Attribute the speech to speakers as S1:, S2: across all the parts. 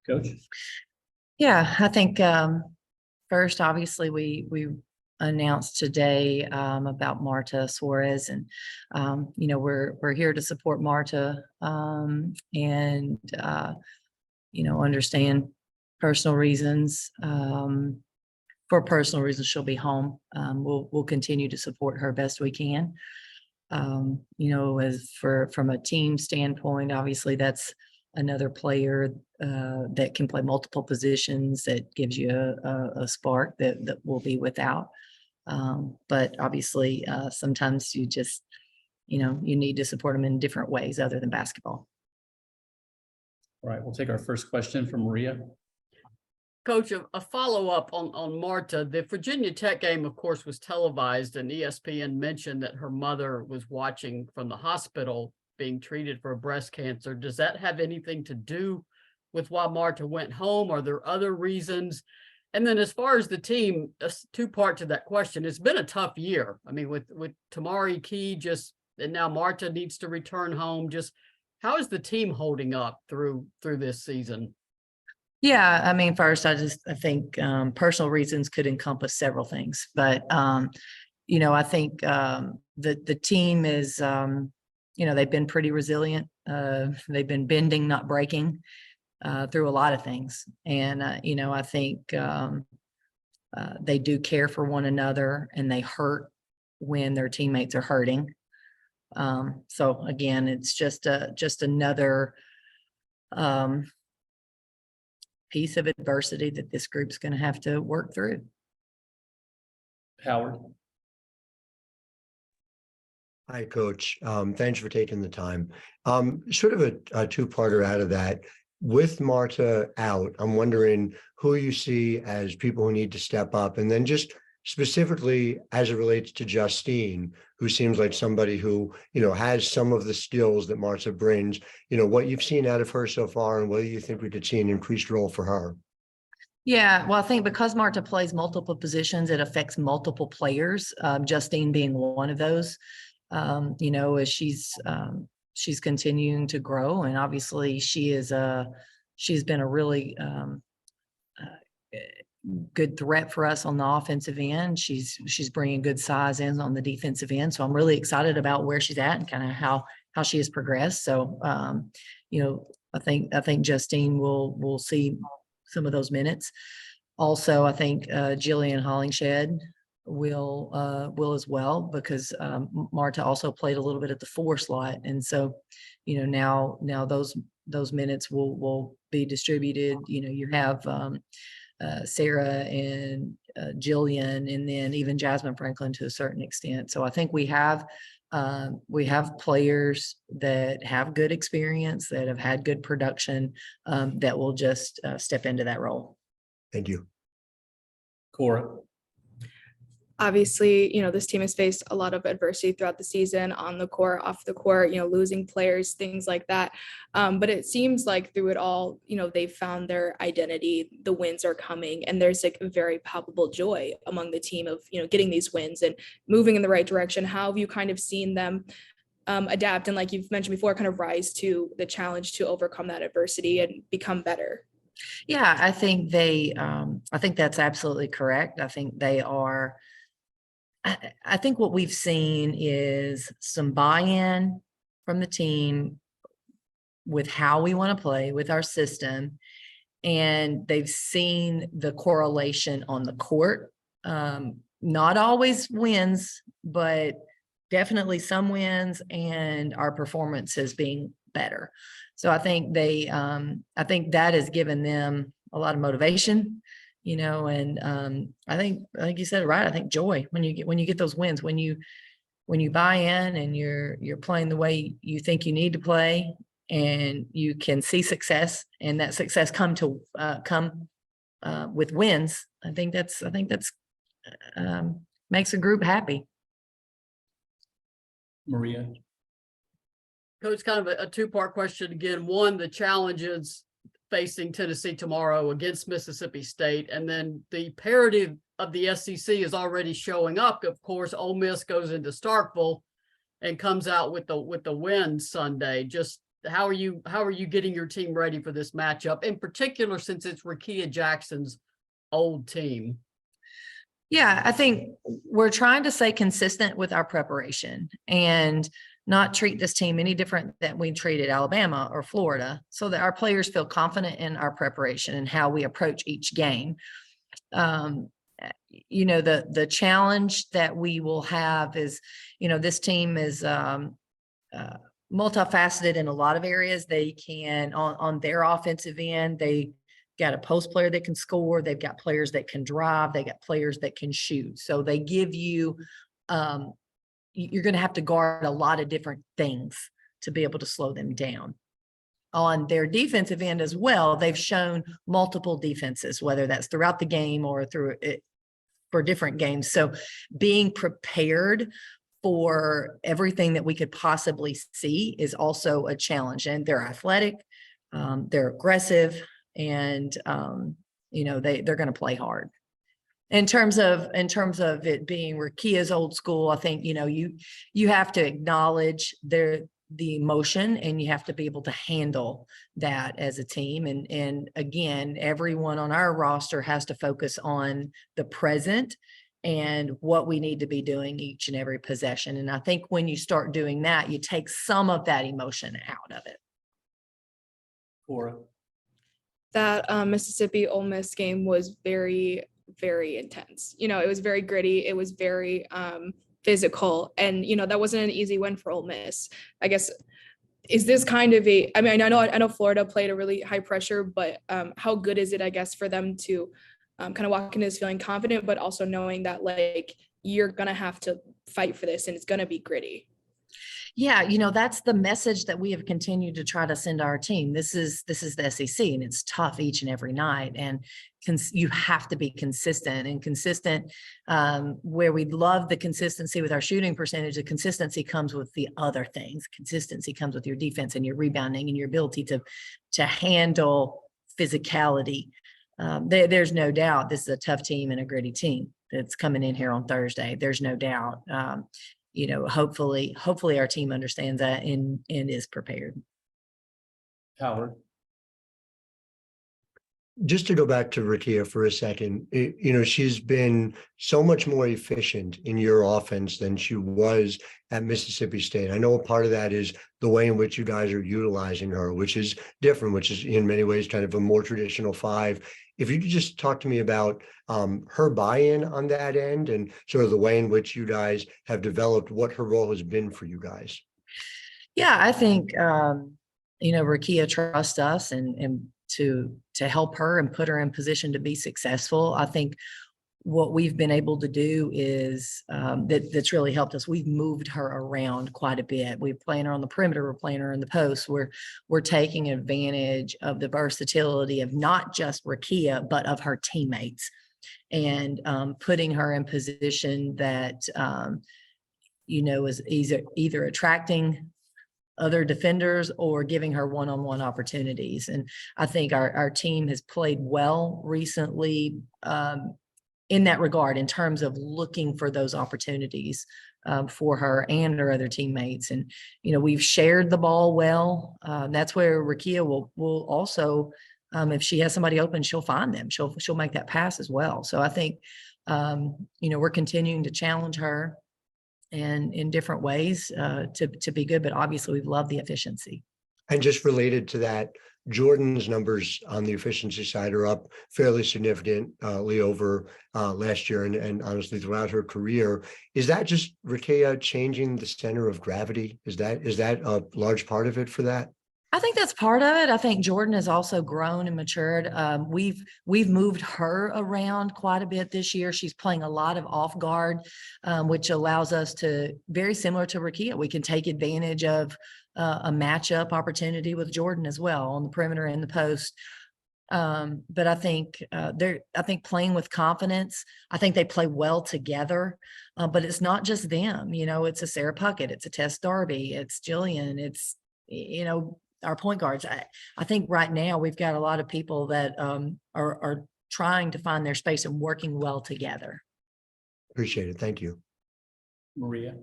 S1: Coach?
S2: Yeah, I think first, obviously, we announced today about Marta Suarez, and we're here to support Marta, and understand personal reasons. For personal reasons, she'll be home. We'll continue to support her best we can. As from a team standpoint, obviously that's another player that can play multiple positions, that gives you a spark that we'll be without. But obviously, sometimes you just, you need to support them in different ways other than basketball.
S1: All right, we'll take our first question from Maria.
S3: Coach, a follow-up on Marta. The Virginia Tech game, of course, was televised, and ESPN mentioned that her mother was watching from the hospital being treated for breast cancer. Does that have anything to do with why Marta went home? Are there other reasons? And then as far as the team, a two-part to that question. It's been a tough year. I mean, with Tamari Key and now Marta needs to return home. Just how is the team holding up through this season?
S2: Yeah, I mean, first, I think personal reasons could encompass several things, but I think the team is, they've been pretty resilient. They've been bending, not breaking, through a lot of things, and I think they do care for one another, and they hurt when their teammates are hurting. So again, it's just another piece of adversity that this group's going to have to work through.
S1: Howard.
S4: Hi, Coach. Thanks for taking the time. Sort of a two-parter out of that. With Marta out, I'm wondering who you see as people who need to step up, and then just specifically as it relates to Justine, who seems like somebody who, has some of the skills that Marta brings, what you've seen out of her so far, and whether you think we could see an increased role for her.
S2: Yeah, well, I think because Marta plays multiple positions, it affects multiple players, Justine being one of those. As she's continuing to grow, and obviously she's been a really good threat for us on the offensive end. She's bringing good size in on the defensive end, so I'm really excited about where she's at and kind of how she has progressed. So I think Justine will see some of those minutes. Also, I think Jillian Hollingshed will as well, because Marta also played a little bit at the 4 slot, and so now those minutes will be distributed. You have Sarah and Jillian, and then even Jasmine Franklin to a certain extent. So I think we have players that have good experience, that have had good production, that will just step into that role.
S4: Thank you.
S1: Cora.
S5: Obviously, this team has faced a lot of adversity throughout the season, on the court, off the court, losing players, things like that. But it seems like through it all, they've found their identity. The wins are coming, and there's like a very palpable joy among the team of, getting these wins and moving in the right direction. How have you kind of seen them adapt and, like you've mentioned before, kind of rise to the challenge to overcome that adversity and become better?
S2: Yeah, I think I think that's absolutely correct. I think they are. I think what we've seen is some buy-in from the team with how we want to play with our system, and they've seen the correlation on the court. Not always wins, but definitely some wins, and our performance is being better. So I think I think that has given them a lot of motivation. And I think you said it right. I think joy when you get those wins, when you buy in and you're playing the way you think you need to play, and you can see success, and that success come with wins. I think that's makes a group happy.
S1: Maria.
S3: Coach, kind of a two-part question again. One, the challenges facing Tennessee tomorrow against Mississippi State, and then the parity of the SEC is already showing up. Of course, Ole Miss goes into Starkville and comes out with the win Sunday. Just how are you getting your team ready for this matchup, in particular since it's Rakia Jackson's old team?
S2: Yeah, I think we're trying to stay consistent with our preparation and not treat this team any different than we treated Alabama or Florida, so that our players feel confident in our preparation and how we approach each game. You know, the challenge that we will have is, you know, this team is multifaceted in a lot of areas. They can, on their offensive end, they got a post player that can score. They've got players that can drive. They got players that can shoot. So they give you, you're going to have to guard a lot of different things to be able to slow them down. On their defensive end as well, they've shown multiple defenses, whether that's throughout the game or through it for different games. So being prepared for everything that we could possibly see is also a challenge. And they're athletic, they're aggressive, and you know, they're going to play hard. In terms of it being Rakia's old school, I think, you know, you have to acknowledge the emotion, and you have to be able to handle that as a team. And again, everyone on our roster has to focus on the present and what we need to be doing each and every possession. And I think when you start doing that, you take some of that emotion out of it.
S1: Cora.
S5: That Mississippi Ole Miss game was very, very intense. You know, it was very gritty. It was very physical, and you know, that wasn't an easy win for Ole Miss. I guess, is this kind of a, I mean, I know Florida played a really high pressure, but how good is it, I guess, for them to kind of walk into this feeling confident, but also knowing that like you're gonna have to fight for this and it's gonna be gritty?
S2: Yeah, you know, that's the message that we have continued to try to send our team. This is the SEC, and it's tough each and every night. And you have to be consistent, and consistent where we love the consistency with our shooting percentage. The consistency comes with the other things. Consistency comes with your defense and your rebounding and your ability to handle physicality. There's no doubt this is a tough team and a gritty team that's coming in here on Thursday. There's no doubt. You know, hopefully our team understands that and is prepared.
S1: Howard.
S4: Just to go back to Rakia for a second, you know, she's been so much more efficient in your offense than she was at Mississippi State. I know a part of that is the way in which you guys are utilizing her, which is different, which is in many ways kind of a more traditional five. If you could just talk to me about her buy-in on that end and sort of the way in which you guys have developed what her role has been for you guys.
S2: Yeah, I think, you know, Rakia trusts us and to help her and put her in position to be successful. I think what we've been able to do is that's really helped us. We've moved her around quite a bit. We're playing her on the perimeter. We're playing her in the post. We're taking advantage of the versatility of not just Rakia, but of her teammates, and putting her in position that, you know, is either attracting other defenders or giving her one-on-one opportunities. And I think our team has played well recently in that regard, in terms of looking for those opportunities for her and her other teammates. And, you know, we've shared the ball well. That's where Rakia will also, if she has somebody open, she'll find them. She'll make that pass as well. So I think, you know, we're continuing to challenge her and in different ways to be good, but obviously we've loved the efficiency.
S4: And just related to that, Jordan's numbers on the efficiency side are up fairly significantly over last year and honestly throughout her career. Is that just Rakia changing the center of gravity? Is that a large part of it for that?
S2: I think that's part of it. I think Jordan has also grown and matured. We've moved her around quite a bit this year. She's playing a lot of off guard, which allows us to, very similar to Rakia, we can take advantage of a matchup opportunity with Jordan as well on the perimeter and the post. But I think playing with confidence, I think they play well together, but it's not just them. You know, it's a Sarah Puckett, it's a Tess Darby, it's Jillian, it's, you know, our point guards. I think right now we've got a lot of people that are trying to find their space and working well together.
S4: Appreciate it. Thank you.
S1: Maria.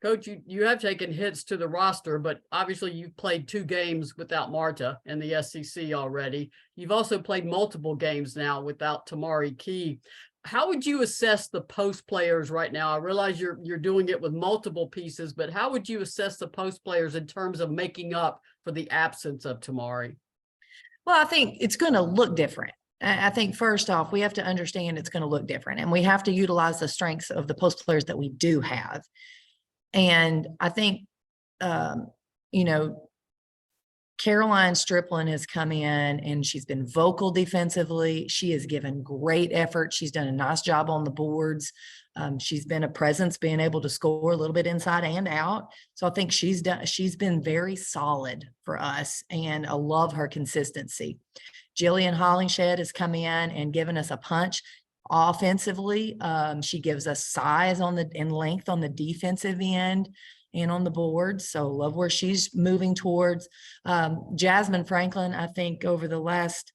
S3: Coach, you have taken hits to the roster, but obviously you've played 2 games without Marta in the SEC already. You've also played multiple games now without Tamari Key. How would you assess the post players right now? I realize you're doing it with multiple pieces, but how would you assess the post players in terms of making up for the absence of Tamari?
S2: Well, I think it's going to look different. I think first off, we have to understand it's going to look different, and we have to utilize the strengths of the post players that we do have. And I think, you know, Caroline Striplin has come in and she's been vocal defensively. She has given great effort. She's done a nice job on the boards. She's been a presence, being able to score a little bit inside and out. So I think she's been very solid for us, and I love her consistency. Jillian Hollingshed has come in and given us a punch offensively. She gives us size and length on the defensive end and on the board. So love where she's moving towards. Jasmine Franklin, I think over the last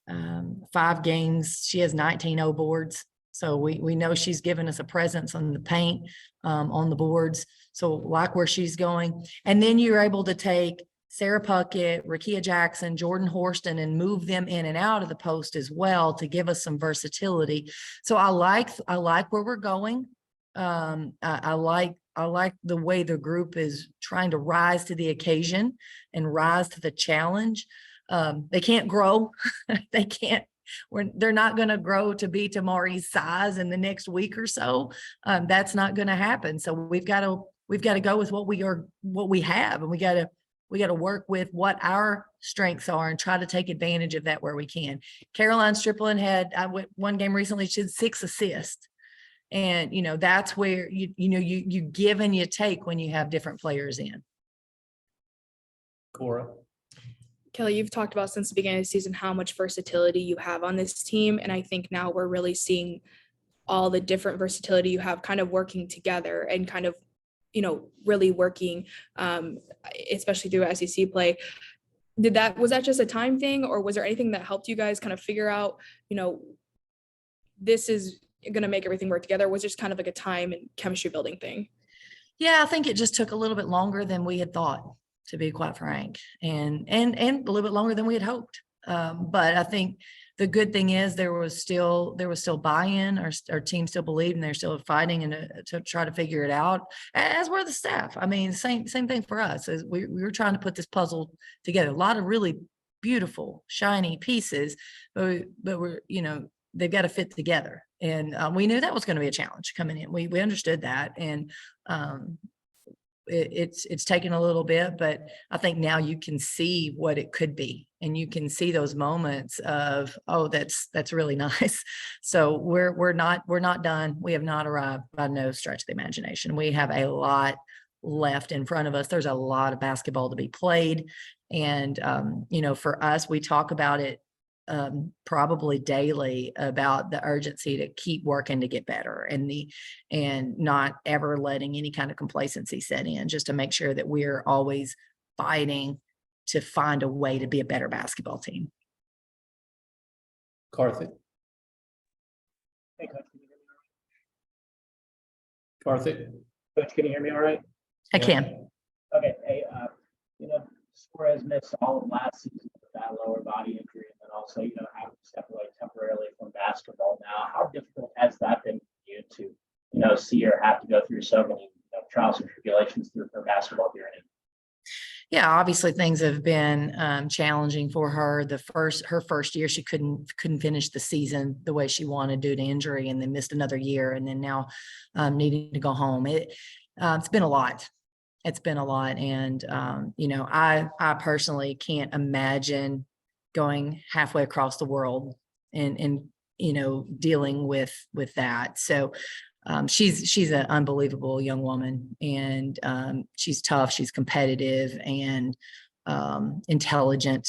S2: 5 games, she has 19 O boards. So we know she's given us a presence on the paint, on the boards. So like where she's going. And then you're able to take Sarah Puckett, Rakia Jackson, Jordan Horston, and move them in and out of the post as well to give us some versatility. So I like where we're going. I like the way the group is trying to rise to the occasion and rise to the challenge. They can't grow. They're not going to grow to be Tamari's size in the next week or so. That's not going to happen. So we've got to go with what we have, and we got to work with what our strengths are and try to take advantage of that where we can. Caroline Striplin had one game recently, she had 6 assists. And, you know, that's where you give and you take when you have different players in.
S1: Cora.
S5: Kelly, you've talked about since the beginning of the season how much versatility you have on this team. And I think now we're really seeing all the different versatility you have kind of working together and kind of, you know, really working, especially through SEC play. Was that just a time thing, or was there anything that helped you guys kind of figure out, you know, this is going to make everything work together? Was just kind of like a time and chemistry building thing?
S2: Yeah, I think it just took a little bit longer than we had thought, to be quite frank, and a little bit longer than we had hoped. But I think the good thing is there was still buy-in. Our team still believed, and they're still fighting and to try to figure it out, as were the staff. I mean, same thing for us, as we were trying to put this puzzle together. A lot of really beautiful, shiny pieces, but we're, you know, they've got to fit together. And we knew that was going to be a challenge coming in. We understood that. And it's taken a little bit, but I think now you can see what it could be. And you can see those moments of, oh, that's really nice. So we're not done. We have not arrived by no stretch of the imagination. We have a lot left in front of us. There's a lot of basketball to be played. And, you know, for us, we talk about it probably daily, about the urgency to keep working to get better, and not ever letting any kind of complacency set in, just to make sure that we're always fighting to find a way to be a better basketball team.
S1: Karthik.
S6: Hey, Coach, can you hear me
S1: Karthik.
S6: all right? Coach, can you hear me all right?
S2: I can.
S6: Okay. Hey, you know, Suarez missed all of last season with that lower body injury, and then also, you know, having to step away temporarily from basketball now. How difficult has that been for you to, you know, see her have to go through so many, you know, trials and tribulations through her basketball journey?
S2: Yeah, obviously things have been challenging for her. Her first year, she couldn't finish the season the way she wanted due to injury, and then missed another year, and then now needing to go home. It's been a lot. It's been a lot. And, you know, I personally can't imagine going halfway across the world and, you know, dealing with that. So she's an unbelievable young woman, and she's tough, she's competitive, and intelligent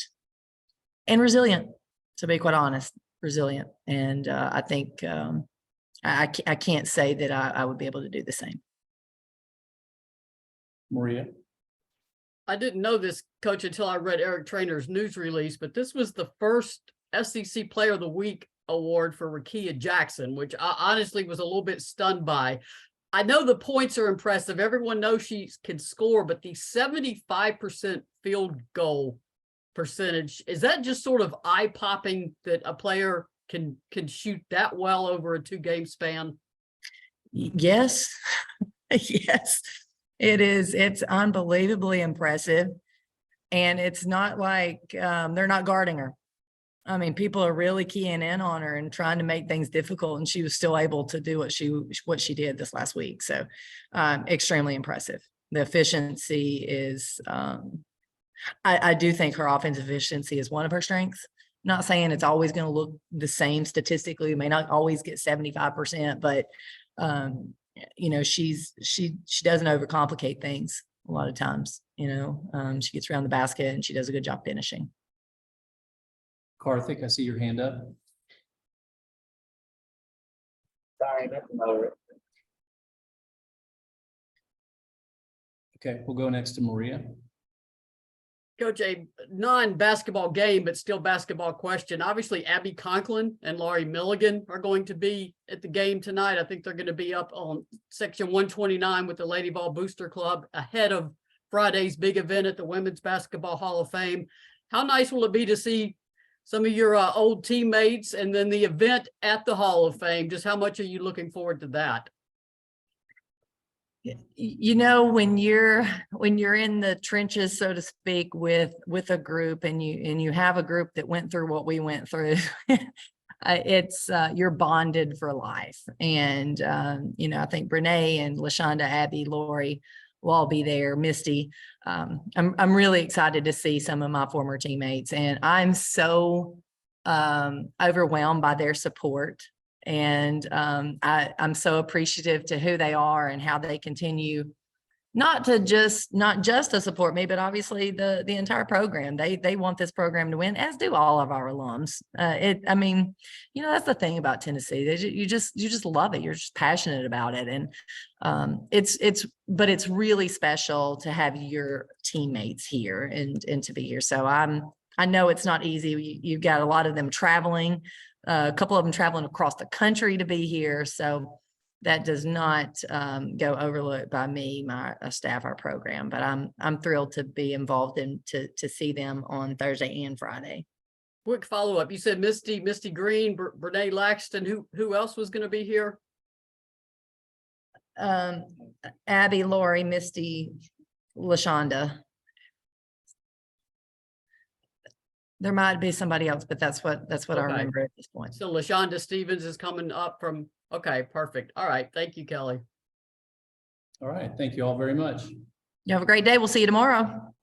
S2: and resilient, to be quite honest, resilient. And I think I can't say that I would be able to do the same.
S1: Maria.
S3: I didn't know this, Coach, until I read Eric Trainer's news release, but this was the first SEC Player of the Week award for Rakia Jackson, which I honestly was a little bit stunned by. I know the points are impressive. Everyone knows she can score, but the 75% field goal percentage, is that just sort of eye-popping that a player can shoot that well over a 2-game span?
S2: Yes, yes, it is. It's unbelievably impressive. And it's not like they're not guarding her. I mean, people are really keying in on her and trying to make things difficult, and she was still able to do what she did this last week. So extremely impressive. The efficiency is, I do think her offensive efficiency is one of her strengths. Not saying it's always going to look the same statistically. We may not always get 75%, but you know, she doesn't overcomplicate things a lot of times. You know, she gets around the basket and she does a good job finishing.
S1: Karthik, I see your hand up.
S6: Sorry, that's lower.
S1: Okay, we'll go next to Maria.
S3: Coach, a non-basketball game, but still basketball question. Obviously, Abby Conklin and Laurie Milligan are going to be at the game tonight. I think they're going to be up on section 129 with the Lady Vol Booster Club ahead of Friday's big event at the Women's Basketball Hall of Fame. How nice will it be to see some of your old teammates and then the event at the Hall of Fame? Just how much are you looking forward to that?
S2: You know, when you're in the trenches, so to speak, with a group, and you have a group that went through what we went through, it's you're bonded for life. And you know, I think Brene and LaShonda, Abby, Lori will all be there. Misty, I'm really excited to see some of my former teammates, and I'm so overwhelmed by their support. And I'm so appreciative to who they are and how they continue not just to support me, but obviously the entire program. They want this program to win, as do all of our alums. I mean, you know, that's the thing about Tennessee. You just love it. You're just passionate about it. And but it's really special to have your teammates here and to be here. So I know it's not easy. You've got a lot of them traveling. A couple of them traveling across the country to be here. So that does not go overlooked by me, my staff, our program, but I'm thrilled to be involved and to see them on Thursday and Friday.
S3: Quick follow-up. You said Misty Green, Brene Laxton. Who else was going to be here?
S2: Abby, Lori, Misty, LaShonda. There might be somebody else, but that's what I
S3: Okay.
S2: remember at this point.
S3: So LaShonda Stevens is coming up from, okay, perfect. All right. Thank you, Kelly.
S1: All right, thank you all very much.
S2: You have a great day. We'll see you tomorrow.